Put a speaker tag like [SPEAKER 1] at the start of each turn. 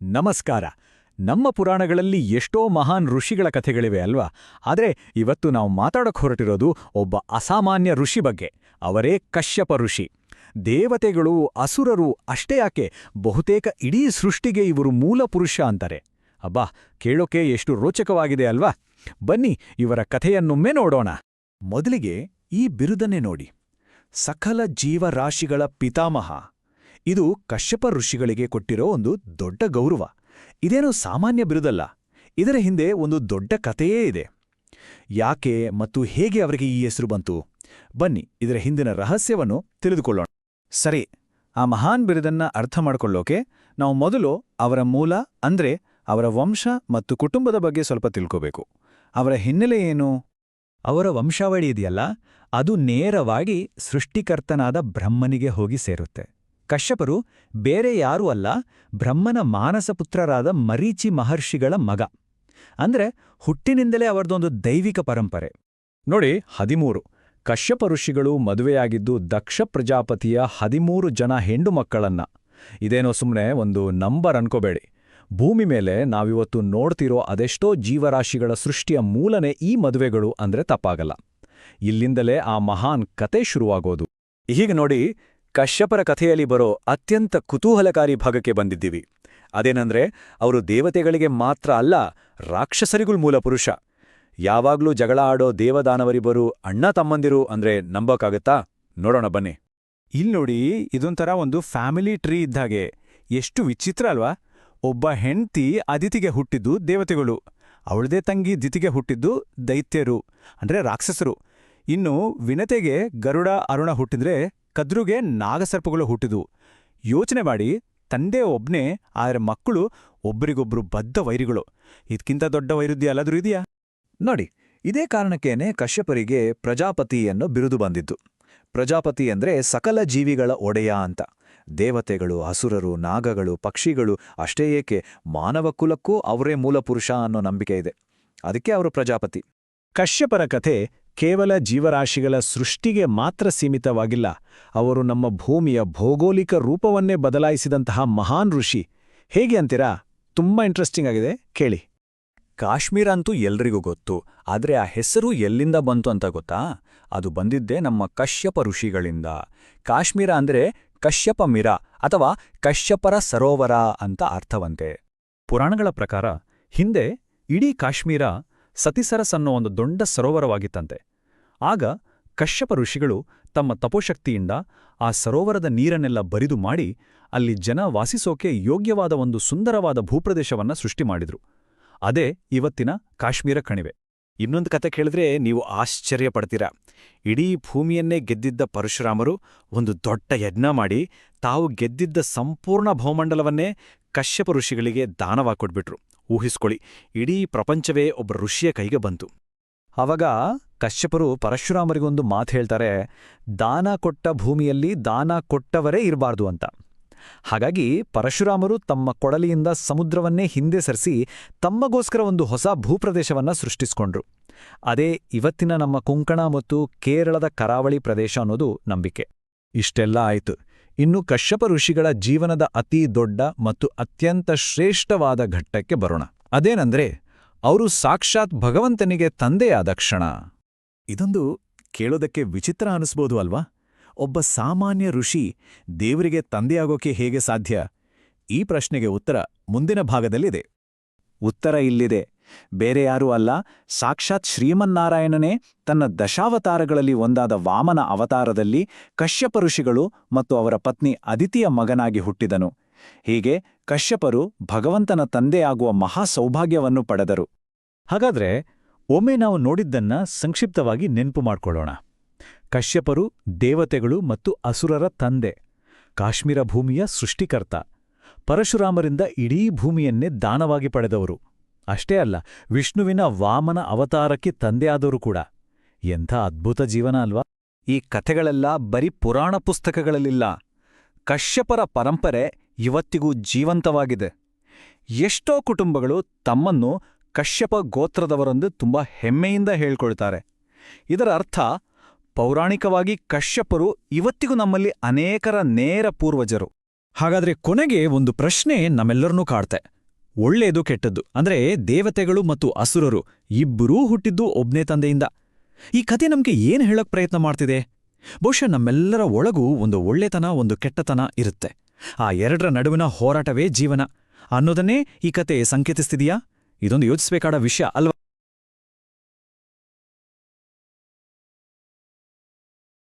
[SPEAKER 1] ನಮಸ್ಕಾರ. ನಮ್ಮ ಪುರಾಣಗಳಲ್ಲಿ ಎಷ್ಟೋ ಮಹಾನ್ ಋಷಿಗಳ ಕಥೆಗಳಿವೆ ಅಲ್ವಾ? ಆದರೆ ಇವತ್ತು ನಾವು ಮಾತಾಡೋಕೆ ಹೊರಟಿರೋದು ಒಬ್ಬ ಅಸಾಮಾನ್ಯ ಋಷಿ ಬಗ್ಗೆ. ಅವರೇ ಕಶ್ಯಪ ಋಷಿ. ದೇವತೆಗಳು, ಅಸುರರು ಅಷ್ಟೇ ಯಾಕೆ, ಬಹುತೇಕ ಇಡೀ ಸೃಷ್ಟಿಗೆ ಇವರು ಮೂಲ ಪುರುಷ ಅಂತಾರೆ. ಅಬ್ಬಾ, ಕೇಳೋಕೆ ಎಷ್ಟು ರೋಚಕವಾಗಿದೆ ಅಲ್ವಾ? ಬನ್ನಿ ಇವರ ಕಥೆಯನ್ನೊಮ್ಮೆ ನೋಡೋಣ. ಮೊದಲಿಗೆ ಈ ಬಿರುದನ್ನೇ ನೋಡಿ, ಸಕಲ ಜೀವರಾಶಿಗಳ ಪಿತಾಮಹ. ಇದು ಕಶ್ಯಪ ಋಷಿಗಳಿಗೆ ಕೊಟ್ಟಿರೋ ಒಂದು ದೊಡ್ಡ ಗೌರವ. ಇದೇನೋ ಸಾಮಾನ್ಯ ಬಿರುದಲ್ಲ. ಇದರ ಹಿಂದೆ ಒಂದು ದೊಡ್ಡ ಕಥೆಯೇ ಇದೆ. ಯಾಕೆ ಮತ್ತು ಹೇಗೆ ಅವರಿಗೆ ಈ ಹೆಸರು ಬಂತು? ಬನ್ನಿ ಇದರ ಹಿಂದಿನ ರಹಸ್ಯವನ್ನು ತಿಳಿದುಕೊಳ್ಳೋಣ. ಸರಿ, ಆ ಮಹಾನ್ ಬಿರುದನ್ನ ಅರ್ಥ ಮಾಡಿಕೊಳ್ಳೋಕೆ ನಾವು ಮೊದಲು ಅವರ ಮೂಲ ಅಂದ್ರೆ ಅವರ ವಂಶ ಮತ್ತು ಕುಟುಂಬದ ಬಗ್ಗೆ ಸ್ವಲ್ಪ ತಿಳ್ಕೋಬೇಕು. ಅವರ ಹಿನ್ನೆಲೆ ಏನು? ಅವರ ವಂಶಾವಳಿ ಇದೆಯಲ್ಲ, ಅದು ನೇರವಾಗಿ ಸೃಷ್ಟಿಕರ್ತನಾದ ಬ್ರಹ್ಮನಿಗೆ ಹೋಗಿ ಸೇರುತ್ತೆ. ಕಶ್ಯಪರು ಬೇರೆ ಯಾರೂ ಅಲ್ಲ, ಬ್ರಹ್ಮನ ಮಾನಸಪುತ್ರರಾದ ಮರೀಚಿ ಮಹರ್ಷಿಗಳ ಮಗ. ಅಂದ್ರೆ ಹುಟ್ಟಿನಿಂದಲೇ ಅವರದೊಂದು ದೈವಿಕ ಪರಂಪರೆ. ನೋಡಿ, 13 ಕಶ್ಯಪ ಋಷಿಗಳು ಮದುವೆಯಾಗಿದ್ದು ದಕ್ಷ ಪ್ರಜಾಪತಿಯ 13 ಜನ ಹೆಣ್ಣು ಮಕ್ಕಳನ್ನ. ಇದೇನೋ ಸುಮ್ಮನೆ ಒಂದು ನಂಬರ್ ಅನ್ಕೋಬೇಡಿ. ಭೂಮಿ ಮೇಲೆ ನಾವಿವತ್ತು ನೋಡ್ತಿರೋ ಅದೆಷ್ಟೋ ಜೀವರಾಶಿಗಳ ಸೃಷ್ಟಿಯ ಮೂಲನೇ ಈ ಮದುವೆಗಳು ಅಂದ್ರೆ ತಪ್ಪಾಗಲ್ಲ. ಇಲ್ಲಿಂದಲೇ ಆ ಮಹಾನ್ ಕತೆ ಶುರುವಾಗೋದು. ಹೀಗೆ ನೋಡಿ, ಕಶ್ಯಪರ ಕಥೆಯಲ್ಲಿ ಬರೋ ಅತ್ಯಂತ ಕುತೂಹಲಕಾರಿ ಭಾಗಕ್ಕೆ ಬಂದಿದ್ದೀವಿ. ಅದೇನಂದ್ರೆ, ಅವರು ದೇವತೆಗಳಿಗೆ ಮಾತ್ರ ಅಲ್ಲ, ರಾಕ್ಷಸರಿಗೂ ಮೂಲ ಪುರುಷ. ಯಾವಾಗ್ಲೂ ಜಗಳ ಆಡೋ ದೇವದಾನವರಿಬ್ಬರು ಅಣ್ಣ ತಮ್ಮಂದಿರು ಅಂದ್ರೆ ನಂಬೋಕ್ಕಾಗತ್ತಾ? ನೋಡೋಣ ಬನ್ನಿ. ಇಲ್ನೋಡಿ, ಇದೊಂಥರ ಒಂದು ಫ್ಯಾಮಿಲಿ ಟ್ರೀ ಇದ್ದಾಗೆ. ಎಷ್ಟು ವಿಚಿತ್ರ ಅಲ್ವಾ? ಒಬ್ಬ ಹೆಂಡ್ತಿ ಅದಿತಿಗೆ ಹುಟ್ಟಿದ್ದು ದೇವತೆಗಳು, ಅವಳದೇ ತಂಗಿ ದಿತಿಗೆ ಹುಟ್ಟಿದ್ದು ದೈತ್ಯರು ಅಂದ್ರೆ ರಾಕ್ಷಸರು. ಇನ್ನು ವಿನತೆಗೆ ಗರುಡ ಅರುಣ ಹುಟ್ಟಿದ್ರೆ ಕದ್ರುಗೆ ನಾಗಸರ್ಪಗಳು ಹುಟ್ಟಿದ್ವು. ಯೋಚನೆ ಮಾಡಿ, ತಂದೆ ಒಬ್ನೇ, ಆದರೆ ಮಕ್ಕಳು ಒಬ್ಬರಿಗೊಬ್ರು ಬದ್ಧ ವೈರಿಗಳು. ಇದಕ್ಕಿಂತ ದೊಡ್ಡ ವೈರುಧ್ಯ ಅಲ್ಲಾದ್ರೂ ಇದೆಯಾ? ನೋಡಿ, ಇದೇ ಕಾರಣಕ್ಕೇನೆ ಕಶ್ಯಪರಿಗೆ ಪ್ರಜಾಪತಿ ಅನ್ನೋ ಬಿರುದು ಬಂದಿದ್ದು. ಪ್ರಜಾಪತಿ ಅಂದ್ರೆ ಸಕಲ ಜೀವಿಗಳ ಒಡೆಯ ಅಂತ. ದೇವತೆಗಳು, ಅಸುರರು, ನಾಗಗಳು, ಪಕ್ಷಿಗಳು ಅಷ್ಟೇ ಏಕೆ, ಮಾನವ ಕುಲಕ್ಕೂ ಅವರೇ ಮೂಲಪುರುಷ ಅನ್ನೋ ನಂಬಿಕೆ ಇದೆ. ಅದಕ್ಕೆ ಅವರು ಪ್ರಜಾಪತಿ. ಕಶ್ಯಪರ ಕಥೆ ಕೇವಲ ಜೀವರಾಶಿಗಳ ಸೃಷ್ಟಿಗೆ ಮಾತ್ರ ಸೀಮಿತವಾಗಿಲ್ಲ. ಅವರು ನಮ್ಮ ಭೂಮಿಯ ಭೌಗೋಳಿಕ ರೂಪವನ್ನೇ ಬದಲಾಯಿಸಿದಂತಹ ಮಹಾನ್ ಋಷಿ. ಹೇಗೆ ಅಂತೀರಾ? ತುಂಬಾ ಇಂಟ್ರೆಸ್ಟಿಂಗ್ ಆಗಿದೆ, ಕೇಳಿ. ಕಾಶ್ಮೀರ ಅಂತೂ ಎಲ್ರಿಗೂ ಗೊತ್ತು, ಆದ್ರೆ ಆ ಹೆಸರು ಎಲ್ಲಿಂದ ಬಂತು ಅಂತ ಗೊತ್ತಾ? ಅದು ಬಂದಿದ್ದೇ ನಮ್ಮ ಕಶ್ಯಪ ಋಷಿಗಳಿಂದ. ಕಾಶ್ಮೀರ ಅಂದ್ರೆ ಕಶ್ಯಪ ಮಿರ ಅಥವಾ ಕಶ್ಯಪರ ಸರೋವರ ಅಂತ ಅರ್ಥವಂತೆ. ಪುರಾಣಗಳ ಪ್ರಕಾರ ಹಿಂದೆ ಇಡೀ ಕಾಶ್ಮೀರ ಸತಿಸರಸ್ ಅನ್ನೋ ಒಂದು ದೊಡ್ಡ ಸರೋವರವಾಗಿತ್ತಂತೆ. ಆಗ ಕಶ್ಯಪ ಋಷಿಗಳು ತಮ್ಮ ತಪೋಶಕ್ತಿಯಿಂದ ಆ ಸರೋವರದ ನೀರನ್ನೆಲ್ಲ ಬರಿದು ಮಾಡಿ ಅಲ್ಲಿ ಜನ ವಾಸಿಸೋಕೆ ಯೋಗ್ಯವಾದ ಒಂದು ಸುಂದರವಾದ ಭೂಪ್ರದೇಶವನ್ನ ಸೃಷ್ಟಿ ಮಾಡಿದ್ರು. ಅದೇ ಇವತ್ತಿನ ಕಾಶ್ಮೀರ ಕಣಿವೆ. ಇನ್ನೊಂದು ಕತೆ ಕೇಳಿದ್ರೆ ನೀವು ಆಶ್ಚರ್ಯ ಪಡ್ತೀರಾ. ಇಡೀ ಭೂಮಿಯನ್ನೇ ಗೆದ್ದಿದ್ದ ಪರಶುರಾಮರು ಒಂದು ದೊಡ್ಡ ಯಜ್ಞ ಮಾಡಿ ತಾವು ಗೆದ್ದಿದ್ದ ಸಂಪೂರ್ಣ ಭೂಮಂಡಲವನ್ನೇ ಕಶ್ಯಪ ಋಷಿಗಳಿಗೆ ದಾನವಾಗಿ ಕೊಟ್ಬಿಟ್ರು. ಊಹಿಸ್ಕೊಳ್ಳಿ, ಇಡೀ ಪ್ರಪಂಚವೇ ಒಬ್ಬ ಋಷಿಯ ಕೈಗೆ ಬಂತು. ಆವಾಗ ಕಶ್ಯಪರು ಪರಶುರಾಮರಿಗೊಂದು ಮಾತು ಹೇಳ್ತಾರೆ, ದಾನ ಕೊಟ್ಟ ಭೂಮಿಯಲ್ಲಿ ದಾನ ಕೊಟ್ಟವರೇ ಇರಬಾರ್ದು ಅಂತ. ಹಾಗಾಗಿ ಪರಶುರಾಮರು ತಮ್ಮ ಕೊಡಲಿಯಿಂದ ಸಮುದ್ರವನ್ನೇ ಹಿಂದೆ ಸರಿಸಿ ತಮ್ಮಗೋಸ್ಕರ ಒಂದು ಹೊಸ ಭೂಪ್ರದೇಶವನ್ನ ಸೃಷ್ಟಿಸ್ಕೊಂಡ್ರು. ಅದೇ ಇವತ್ತಿನ ನಮ್ಮ ಕೊಂಕಣ ಮತ್ತು ಕೇರಳದ ಕರಾವಳಿ ಪ್ರದೇಶ ಅನ್ನೋದು ನಂಬಿಕೆ. ಇಷ್ಟೆಲ್ಲ ಆಯ್ತು. ಇನ್ನು ಕಶ್ಯಪ ಋಷಿಗಳ ಜೀವನದ ಅತೀ ದೊಡ್ಡ ಮತ್ತು ಅತ್ಯಂತ ಶ್ರೇಷ್ಠವಾದ ಘಟ್ಟಕ್ಕೆ ಬರೋಣ. ಅದೇನಂದ್ರೆ, ಅವರು ಸಾಕ್ಷಾತ್ ಭಗವಂತನಿಗೆ ತಂದೆಯಾದ ಕ್ಷಣ. ಇದೊಂದು ಕೇಳೋದಕ್ಕೆ ವಿಚಿತ್ರ ಅನಿಸ್ಬೋದು ಅಲ್ವಾ? ಒಬ್ಬ ಸಾಮಾನ್ಯ ಋಷಿ ದೇವರಿಗೆ ತಂದೆಯಾಗೋಕೆ ಹೇಗೆ ಸಾಧ್ಯ? ಈ ಪ್ರಶ್ನೆಗೆ ಉತ್ತರ ಮುಂದಿನ ಭಾಗದಲ್ಲಿದೆ. ಉತ್ತರ ಇಲ್ಲಿದೆ. ಬೇರೆ ಯಾರೂ ಅಲ್ಲ, ಸಾಕ್ಷಾತ್ ಶ್ರೀಮನ್ನಾರಾಯಣನೇ ತನ್ನ ದಶಾವತಾರಗಳಲ್ಲಿ ಒಂದಾದ ವಾಮನ ಅವತಾರದಲ್ಲಿ ಕಶ್ಯಪ ಋಷಿಗಳು ಮತ್ತು ಅವರ ಪತ್ನಿ ಅದಿತಿಯ ಮಗನಾಗಿ ಹುಟ್ಟಿದನು. ಹೀಗೆ ಕಶ್ಯಪರು ಭಗವಂತನ ತಂದೆಯಾಗುವ ಮಹಾ ಸೌಭಾಗ್ಯವನ್ನು ಪಡೆದರು. ಹಾಗಾದ್ರೆ ಒಮ್ಮೆ ನಾವು ನೋಡಿದ್ದನ್ನ ಸಂಕ್ಷಿಪ್ತವಾಗಿ ನೆನ್ಪು ಮಾಡ್ಕೊಳ್ಳೋಣ. ಕಶ್ಯಪರು ದೇವತೆಗಳು ಮತ್ತು ಅಸುರರ ತಂದೆ, ಕಾಶ್ಮೀರ ಭೂಮಿಯ ಸೃಷ್ಟಿಕರ್ತ, ಪರಶುರಾಮರಿಂದ ಇಡೀ ಭೂಮಿಯನ್ನೇ ದಾನವಾಗಿ ಪಡೆದವರು. ಅಷ್ಟೇ ಅಲ್ಲ, ವಿಷ್ಣುವಿನ ವಾಮನ ಅವತಾರಕ್ಕೆ ತಂದೆಯಾದವರು ಕೂಡ. ಎಂಥ ಅದ್ಭುತ ಜೀವನ ಅಲ್ವಾ? ಈ ಕಥೆಗಳೆಲ್ಲ ಬರೀ ಪುರಾಣ ಪುಸ್ತಕಗಳಲ್ಲಿಲ್ಲ. ಕಶ್ಯಪರ ಪರಂಪರೆ ಇವತ್ತಿಗೂ ಜೀವಂತವಾಗಿದೆ. ಎಷ್ಟೋ ಕುಟುಂಬಗಳು ತಮ್ಮನ್ನು ಕಶ್ಯಪ ಗೋತ್ರದವರೆಂದು ತುಂಬಾ ಹೆಮ್ಮೆಯಿಂದ ಹೇಳ್ಕೊಳ್ತಾರೆ. ಇದರ ಅರ್ಥ, ಪೌರಾಣಿಕವಾಗಿ ಕಶ್ಯಪರು ಇವತ್ತಿಗೂ ನಮ್ಮಲ್ಲಿ ಅನೇಕರ ನೇರ ಪೂರ್ವಜರು.
[SPEAKER 2] ಹಾಗಾದ್ರೆ ಕೊನೆಗೆ ಒಂದು ಪ್ರಶ್ನೆ ನಮ್ಮೆಲ್ಲರನ್ನೂ ಕಾಡ್ತೆ. ಒಳ್ಳೇದು ಕೆಟ್ಟದ್ದು ಅಂದ್ರೆ ದೇವತೆಗಳು ಮತ್ತು ಅಸುರರು ಇಬ್ಬರೂ ಹುಟ್ಟಿದ್ದು ಒಬ್ನೇ ತಂದೆಯಿಂದ. ಈ ಕತೆ ನಮ್ಗೆ ಏನ್ ಹೇಳಕ್ ಪ್ರಯತ್ನ ಮಾಡ್ತಿದೆ? ಬಹುಶಃ ನಮ್ಮೆಲ್ಲರ ಒಳಗೂ ಒಂದು ಒಳ್ಳೆತನ, ಒಂದು ಕೆಟ್ಟತನ ಇರುತ್ತೆ. ಆ ಎರಡರ ನಡುವಿನ ಹೋರಾಟವೇ ಜೀವನ ಅನ್ನೋದನ್ನೇ ಈ ಕತೆ ಸಂಕೇತಿಸ್ತಿದೆಯಾ? ಇದೊಂದು ಯೋಚಿಸ್ಬೇಕಾದ ವಿಷಯ ಅಲ್ವಾ?